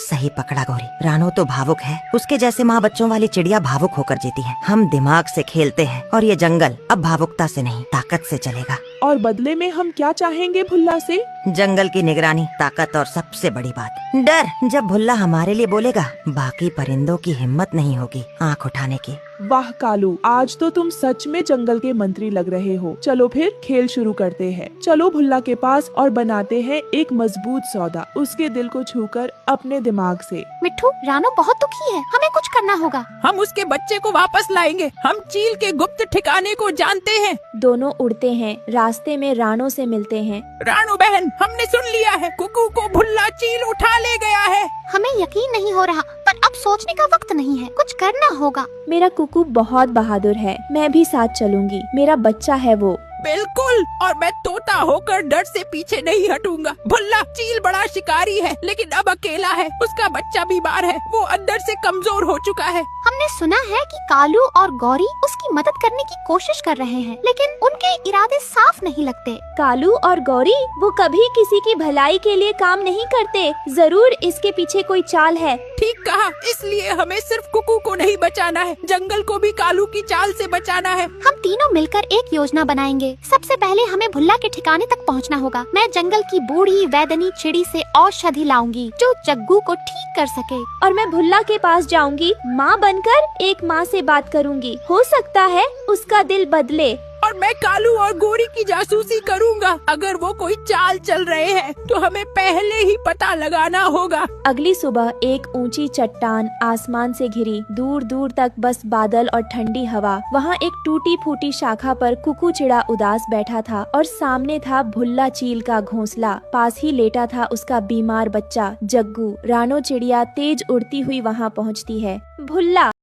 सही पकड़ा गौरी, रानो तो भावुक है, उसके जैसे माँ बच्चों वाली चिड़िया भावुक होकर जीती है। हम दिमाग से खेलते हैं और ये जंगल अब भावुकता से नहीं ताकत से चलेगा। और बदले में हम क्या चाहेंगे भुल्ला से? जंगल की निगरानी, ताकत और सबसे बड़ी बात डर। जब भुल्ला हमारे लिए बोलेगा बाकी परिंदों की हिम्मत नहीं होगी आँख उठाने की। वाह कालू, आज तो तुम सच में जंगल के मंत्री लग रहे हो। चलो फिर खेल शुरू करते हैं। चलो भुल्ला के पास और बनाते हैं एक मजबूत सौदा, उसके दिल को छूकर अपने दिमाग से। मिट्ठू, रानो बहुत दुखी है, हमें कुछ करना होगा। हम उसके बच्चे को वापस लाएंगे। हम चील के गुप्त ठिकाने को जानते हैं। दोनों उड़ते हैं, रास्ते में रानो से मिलते हैं। रानो बहन, हमने सुन लिया है, कुकू को भुल्ला चील उठा ले गया है। हमें यकीन नहीं हो रहा, पर अब सोचने का वक्त नहीं है, कुछ करना होगा। मेरा कुकू बहुत बहादुर है, मैं भी साथ चलूंगी, मेरा बच्चा है वो। बिल्कुल, और मैं तोता होकर डर से पीछे नहीं हटूंगा। भुल्ला चील बड़ा शिकारी है, लेकिन अब अकेला है। उसका बच्चा बीमार है, वो अंदर से कमजोर हो चुका है। हमने सुना है कि कालू और गौरी उसकी मदद करने की कोशिश कर रहे हैं, लेकिन उनके इरादे साफ नहीं लगते। कालू और गौरी वो कभी किसी की भलाई के लिए काम नहीं करते, जरूर इसके पीछे कोई चाल है। ठीक कहा, इसलिए हमें सिर्फ कुकू को नहीं बचाना है, जंगल को भी कालू की चाल से बचाना है। हम तीनों मिलकर एक योजना बनाएंगे। सबसे पहले हमें भुल्ला के ठिकाने तक पहुंचना होगा। मैं जंगल की बूढ़ी वैदनी चिड़ी से औषधि लाऊंगी जो जग्गू को ठीक कर सके। और मैं भुल्ला के पास जाऊंगी, माँ बनकर एक माँ से बात करूंगी, हो सकता है उसका दिल बदले। और मैं कालू और गोरी की जासूसी करूंगा। अगर वो कोई चाल चल रहे हैं तो हमें पहले ही पता लगाना होगा। अगली सुबह एक ऊंची चट्टान आसमान से घिरी, दूर दूर तक बस बादल और ठंडी हवा। वहाँ एक टूटी फूटी शाखा पर कुकू चिड़ा उदास बैठा था और सामने था भुल्ला चील का घोंसला। पास ही लेटा था उसका बीमार बच्चा जग्गू। रानो चिड़िया तेज उड़ती हुई वहाँ पहुँचती है। भुल्ला